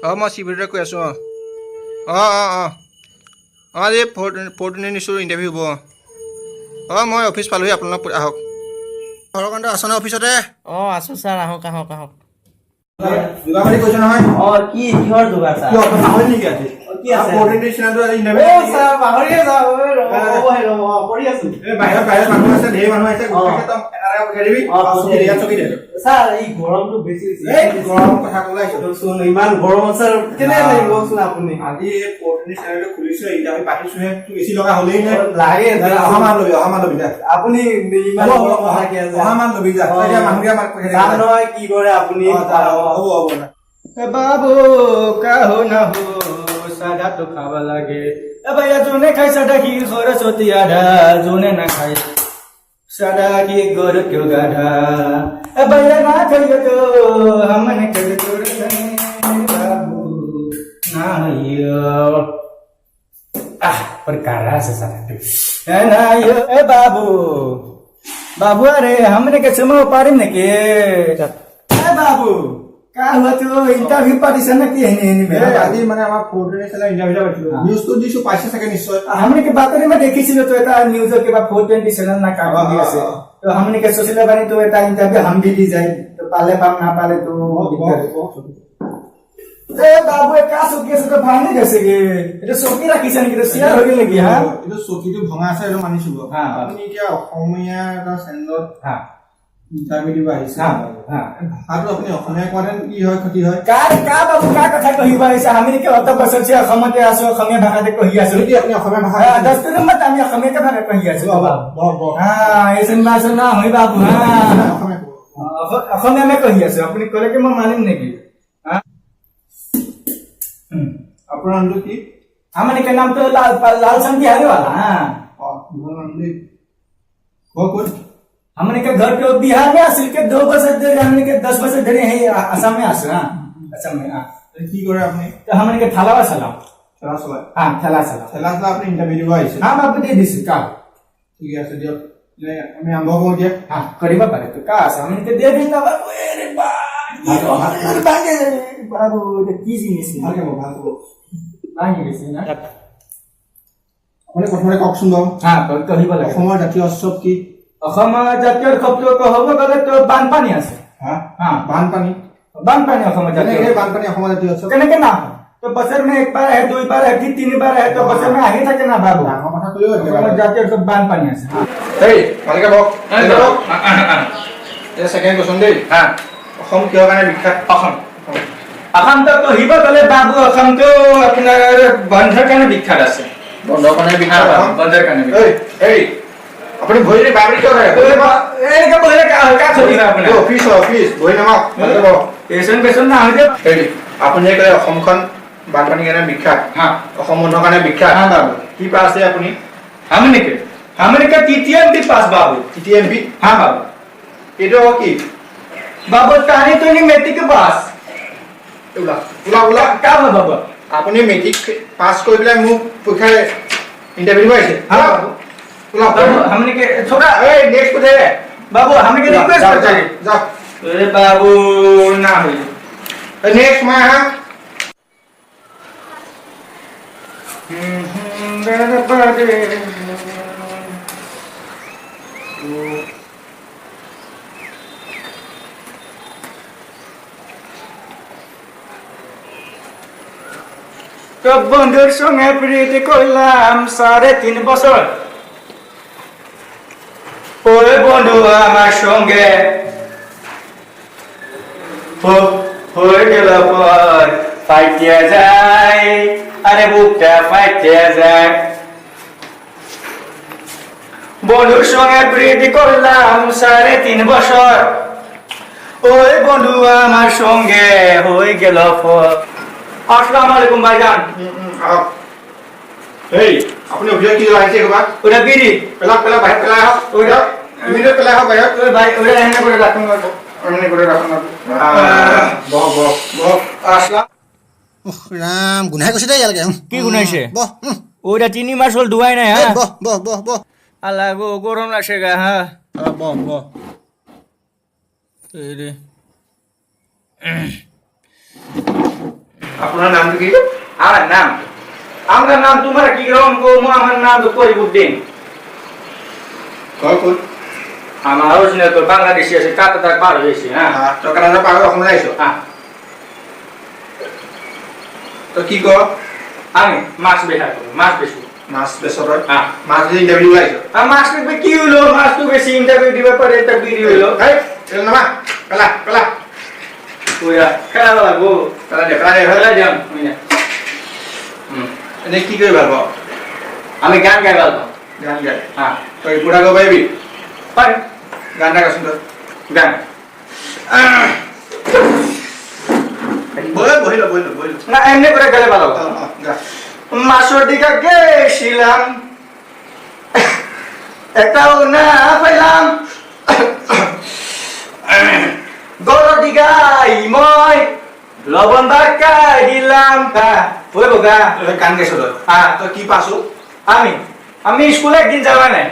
মই চিভিলতে কৈ আছোঁ এই ফ'ৰ নিছোঁ ইণ্টাৰভিউ হ'ব মই অফিচ পালোহি আপোনালোক আহক হৰকান্ত আছেনে অফিচতে আছো ছাৰ আহক আহক আহক যোগাবাৰী কৈছে নহয় কি কিহৰ যোগাৰ ছাৰ পাহৰি নেকি আজি কি আছে ছাৰ পাহৰিয়ে যাওঁ কৰি আছো বাহিৰত মানুহ আছে ঢেৰ মানুহ আছে পঠিয়াই দিবি ছাৰ এই গৰমটো বেছি গৰম কথা ক'লে ইমান গৰম ছাৰ কেনে লাগিবচোন আপুনি আজি এই পৰ্টেনিটি চেনেলটো খুলিছো ইণ্টাৰভিউ পাতিছোহে বেছি লগা হ'লেই নে লাগে অহা মান লবি যা আপুনি ইমান গৰম থাকে অহা মান লবি যা এতিয়া মানুহকে আমাক পঠিয়াই যাম নহয় কি কৰে আপুনি হ'ব বাবু কাহো না হো সাদা তো খাবা লাগে भैया जोने खाई साडा की सरस्वती आधा जोने ना खाई साडा की गोर क्यों गाढ़ा भैया ना खाइयो तो हमने कर छोड़ बाबू ना यो प्रकार से साडा ना यो ए बाबू बाबू अरे हमने के समय पारिम ने के ए बाबू का हुआ तो इंटरव्यू पार्टीशन ना की है नहीं আজি মানে আমাৰ পৰ্টেনিটি চেনেল ইণ্টাৰভিউ পাইছিলো নিউজটো দিছো পাইছে চাগে নিশ্চয় हमने के बातरी में देखिছিলো तो এটা নিউজ के बाद 420 चैनल ना काम दी আছে तो हमने के सोशल बानी तो এটা इंटरव्यू हम भी दी जाए तो पाले पाम ना पाले तो ए बाबू का सुकी से तो भांगे जैसे के এটা সুকি রাখিছেন কি শেয়ার হৈ গেল কি হ্যাঁ এইটো চকীটো ভঙা আছে এইটো মানিছো হ্যাঁ আপুনি এতিয়া অসমীয়া এটা চেনেলত হ্যাঁ ইণ্টাৰভিউ দিব আহিছে হ্যাঁ ভাষাটো আপুনি অসমীয়া কোৱাতে কি হয় ক্ষতি হয় का बाबू का कथा कहिबा আছে আমি के অত বছর সে অসমতে আছো অসমীয়া ভাষাতে কহি আছো যদি আপুনি অসমীয়া ভাষা 10 দিন মত আমি অসমীয়া কে ভাষা কহি আছো বাবা হ্যাঁ এসন বাসন না হই বাবু হ্যাঁ অসমীয়া মে কহি আছো আপুনি কলে কি মই মানিম নেকি হ্যাঁ আপোনাৰ নামটো কি हमने के नाम तो लाल संधि आने वाला हां কোন हमने के घर तो बिहार में असल के 2 बजे दे हमने के 10 बजे धरे है असम में आस हां असम में हां কি কৰে আপুনি तो हमने के थालावा सलाम খেলা চলাই हां थाला सलाम খেলা চলাই আপুনি ইণ্টাৰভিউ দিব আহিছে हां बाबू दे दिस का ঠিক আছে দিয়ক আমি আৰম্ভ কৰো দিয়া हां करीबा पारे तो का हमने के दे दिना बाबू अरे बाबू ये की जिनिस ভালকে মোক ভাল ক'ব बांगे गेसी ना আপুনি প্ৰথমে কওকচোন বাৰু हां कहिबा লাগে অসমৰ জাতীয় উৎসৱ কি অসম জাতীয় শব্দ হ'ব গলে তো বানপানী আছে হ্যাঁ हां বানপানী অসম জাতীয় কেনেকৈ বানপানী অসমৰ জাতীয় উৎসৱ কেনেকে না तो बसर में एक बार है 2 बार है 3 बार है तो बसर में आही থাকে না বাবু ডাঙৰ কথা কলিও অসমৰ জাতীয় সব বানপানী আছে এই ভালকে বক এটা সেকেন্ড কোশ্চন দেই হ্যাঁ অসম কিহৰ কাৰণে বিখ্যাত অসম তো কহিব গলে বাবু অসম তো আপোনাৰ বন্ধৰ কাৰণে বিখ্যাত আছে বন্ধৰ কাৰণে বিখ্যাত বন্ধৰ কাৰণে এই আপুনি ভৰিৰে বাবৰি কিয় থাকে এনেকে বলে কা চলি না আপোনাৰ অফিচ ভৰি নামক ভালকে বক এসন বেসন না হৈ যায় এই আপুনি কলে অসমখন বানপানীৰ কাৰণে বিখ্যাত हां অসম বন্ধৰ কাৰণে বিখ্যাত हां बाबू কি পাছ আছে আপুনি हमने के टीटीएमपी पास बाबू টিটিএমপি हां बाबू এইটো কি बाबू ताने तो नहीं मेट्रिक के पास ওলা ওলা ওলা का बाबू আপুনি মেট্ৰিক পাছ কৰি পেলাই মোক পৰীক্ষা ইণ্টাৰভিউ দিব আহিছে हां बाबू ওলা हमने के छोड़ा এই নেক্সট কোঠে बाबू हमने के रिक्वेस्ट करते हैं যাও अरे बाबू ना होई नेक्स्ट मैं हां তো বন্ধুর সঙ্গে প্রীতি করলাম 3.5 বছর ওই বন্ধু আমার সঙ্গে হয়ে গেল পর ফাইটে যায় আরে বুকটা ফাইটে যায় বন্ধুর সঙ্গে প্রীতি করলাম 3.5 বছর ওই বন্ধু আমার সঙ্গে হয়ে গেল পর আসসালামু আলাইকুম ভাইজান এই আপনি অভিযোগ কি আহিছে কবা ওটা বিড়ি পেলা বাহির পেলা হোক ওটা ইমিডিয়েট পেলা হোক বাহির ওই ভাই ওটা এনে করে রাখুন এনে করে রাখুন বহ বহ বহ আসলা রাম গুনাই কৈছে দেই ইয়ালকে কি গুনাইছে বহ ওটা 3 মাস হল ধুয়াই নাই হ্যাঁ বহ বহ বহ বহ আল্লাহ গো গরম লাগছে গা হ্যাঁ বহ বহ এই রে আপোনাৰ নামটো কি আমাৰ নাম তোমাৰ কি ৰকম কম আমাৰ নাম তো কৰিবুদ্দিন ঘৰ ক'ত আমাৰ অৰিজিনাল তো বাংলাদেশি আছে কাটাতাৰ পাৰ হয়েছে হ্যাঁ তই কানাডা পাৰ হৈ অসমলৈ আহিছ হ্যাঁ তই কি কৰ আমি মাছ বেচা কৰি মাছ বেচু মাছ বেচ তই হ্যাঁ মাছ যদি ইণ্টাৰভিউ আহিছ আর মাছ বেচবে কি হলো মাছ তো বেশি ইন্টারভিউ দিবে পরে একটা বিড়ি হলো এই এই নামা পেলা ওয়া খেলা লাগবো পেলা দে খেলা যাম এনেই কি কৰি ভাল পাৱ আমি গান গাই ভাল পাওঁ গান গাই হ্যাঁ তই ৰিপৰ্টাৰ কৰিব পাৰিবি পারে গান এটা গাচোন তই গান বহি ল না এমনি করে গেলে ভালো গা মাসর দিকে গেছিলাম একটাও না পাইলাম গরর দিগাই মই লবণ বাকাই দিলাম ওই বোকা গান গাইছ তই হ্যাঁ তই কি পাছো আমি স্কুলে একদিন যাওয়া নাই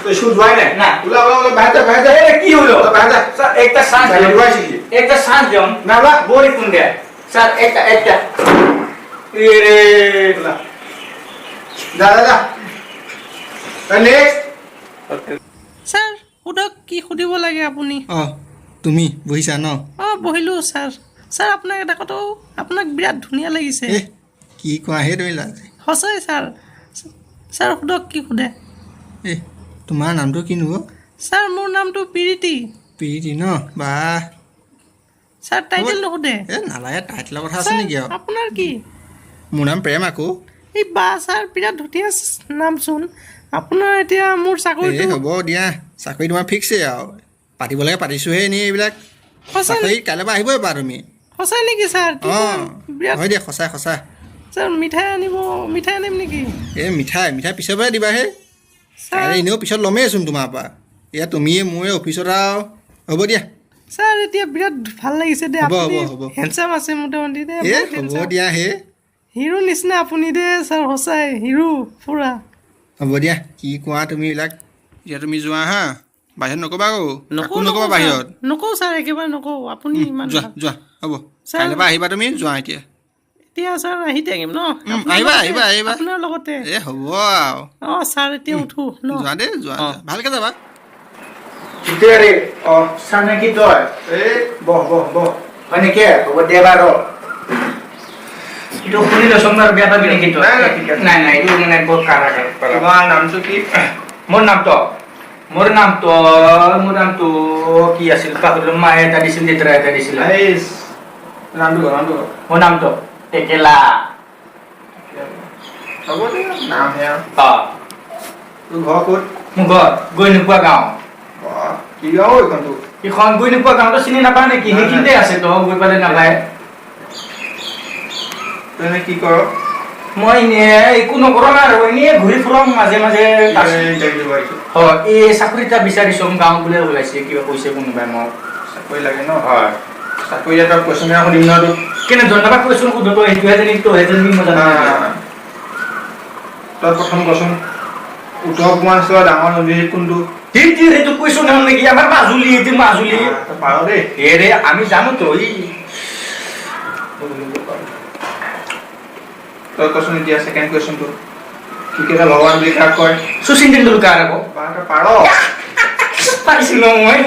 তই স্কুল যোৱাই নাই না ওলা বাহিৰ যা এ কি হলো তই বাহিৰ যা স্যার একটা শ্বাস গাড়ি ডুবাই শিখলি একটা শ্বাস দিম না ওলা বড়ি কোন দে স্যার একটা এরে ওলা যা নেক্সট ছাৰ সোধক কি সুধিব লাগে আপুনি অঁ তুমি বহিছা ন অঁ বহিলোঁ ছাৰ ছাৰ আপোনাক এটা কথাও আপোনাক বিৰাট ধুনীয়া লাগিছে কি কোৱা হে তুমি লাজ সঁচাই ছাৰ ছাৰ সোধক কি সোধে তোমাৰ নামটো কিনো ছাৰ মোৰ নামটো প্ৰীতি প্ৰীতি ন বা ছাৰ টাইটেল নুসুধে নালাগে টাইটেলৰ কথা আছে ছাৰ নেকি আৰু আপোনাৰ কি মোৰ নাম প্ৰেম আকৌ এই বা ছাৰ বিৰাট ধুনীয়া নামচোন আপোনাৰ এতিয়া মোৰ চাকৰিটো হ'ব দিয়া চাকৰি তোমাৰ ফিক্সেই আৰু পাতিব লাগে পাতিছোঁহে এনেই এইবিলাক সঁচাই চাকৰি কাইলৈ পৰা আহিবই পাৰা তুমি সঁচাই নেকি ছাৰ অঁ বিৰাট হয় দিয়া সঁচা ছাৰ মিঠাই আনিম নেকি এই মিঠাই পিছৰ পৰাই দিবাহে ছাৰ কাইলৈ এনেও পিছত ল'মেইচোন তোমাৰ পৰা এয়া তুমিয়ে মোৰে অফিচত আৰু হ'ব দিয়া ছাৰ এতিয়া বিৰাট ভাল লাগিছে দে হ'ব, আপুনি হ'ব। হেণ্ডচাম আছে মোটামুটি দে হ'ব দিয়া হে হিৰো নিচিনা আপুনি দে ছাৰ সঁচাই হিৰো পুৰা হ'ব দিয়া কি কোৱা তুমি এইবিলাক এতিয়া তুমি যোৱা হা বাহিৰত নক'বা আকৌ নকওঁ নক'বা বাহিৰত নকওঁ ছাৰ একেবাৰে নকওঁ আপুনি ইমান যোৱা হ'ব ছাৰ- কাইলৈ পৰা আহিবা তুমি যোৱা এতিয়া এতিয়া ছাৰ আহি থাকিম ন আহিবা আপোনাৰ লগতে এই হ'ব আৰু অঁ ছাৰ এতিয়া উঠো ন যোৱা দেই যোৱা অঁ। ভালকৈ যাবা রে ও সামনে কি তোর এই বহ মানে কে ও দেবার itu শুনিলো সোমবার বিয়া পাবি নাকি তো নাই, নাই, ঠিক আছে। নাই এটা মানে বহুত কারা তোমাৰ নামটো কি মোৰ নাম তো কি আছিল পাহৰিলো মায়ে এটা দিছিল দেউতাই এটা দিছিল এই নামটো ক মোৰ নাম তো টেকেলা হ'ব দিয়া নাম হে আৰু তোৰ ঘৰ ক'ত মোৰ ঘৰ গৈ নোপোৱা গাঁও বাহ, কি গাঁও এইখনটো এইখন গৈ নোপোৱা গাঁওটো চিনি নাপায় নেকি নাই, সেইখিনিতে আছে তো গৈ পালে নাপায় তই এনে কি কৰ মই এনে একো নকৰো আৰু এনে ঘূৰি ফুৰং মাজে মাজে ইণ্টাৰভিউ আহিছোঁ হয় এই চাকৰি এটা বিচাৰিছো গাঁও বোলে ওলাইছে কিবা কৈছে কোনোবাই মোক চাকৰি লাগে ন হয় চাকৰি এটা কুৱেশ্যন সুধিম ন তোক কেনে ধন্যবাদ কৈছো সুধো তো এইটোহে জানি তইহে জানি মই জানো তই প্ৰথম কচোন উত্তৰ পূৰ্বাঞ্চলৰ ডাঙৰ নদী কোনটো সেইটো কৈছো নহয় নেকি আমাৰ মাজুলী এইটো মাজুলী তই পাৰ দেই এৰে আমি জানো তো ই তই কচোন এতিয়া ছেকেণ্ড কুৱেশ্যনটো ক্ৰিকেটৰ ভগৱান বুলি কাক কয় শচীন তেণ্ডুলকাৰ আকৌ বা তই পাৰ পাৰিছো ন মই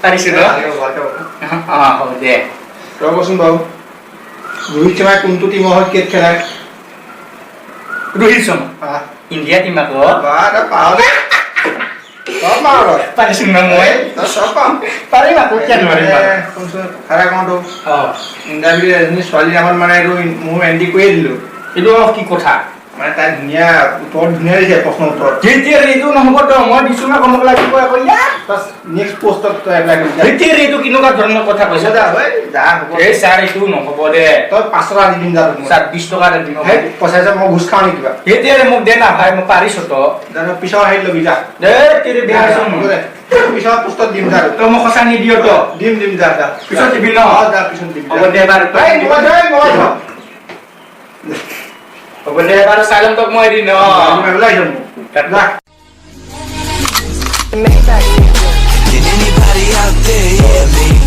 পাৰিছো ন ভালকৈ কওঁ। অঁ হ'ব দে তই কচোন বাৰু ৰোহিত শৰ্মাই কোনটো টিমৰ হৈ ক্ৰিকেট খেলায় ৰোহিত শৰ্মা ইণ্ডিয়া টিম আকৌ বা তই পাৰ দেই তই পাৰ পাৰিছো ন মই তই চব পাৰ পাৰিম আকৌ কিয় নোৱাৰিম শুনচোন খাৰা কওঁতো অঁ ইণ্টাৰভিউ এজনী ছোৱালীৰ আগত মানে এইটো মোৰ এণ্ট্ৰি কৰিয়ে দিলোঁ এইটো কি কথা মানে তাই ধুনীয়া উত্তৰ ধুনীয়া দিছে প্ৰশ্ন উত্তৰ এতিয়া এইটো নহ'ব তো মই দিছো না কমক লাগিব আকৌ ইয়াত নেক্সট পষ্টত তই এপ্লাই কৰিছা এতিয়া এইটো কেনেকুৱা ধৰণৰ কথা কৈছা যা ঐ যা হ'ব এই ছাৰ এইটো নহ'ব দে তই 5 টকা দি দিম যা তোক মই। ছাৰ 20 টকা দিম সেই পইচা যে মই ঘোচ খাওঁ নে কিবা এতিয়া মোক দে না ভাই মই পাৰিছো তো জানো পিছৰ হেৰিত ল'বি যা দে তেৰি বেয়া হৈছে হ'ব দে পিছৰ পোষ্টত দিম যা তোক। তই মোক সঁচা নিদিয় তো দিম যা পিছত দিবি ন? অঁ যা পিছত দিম হ'ব দে বাৰু এই মোবাইল থৈ হ'ব দে বাৰু চাই ল'ম তোক মই এদিন মই ওলাই যাম যা Can anybody out there hear me?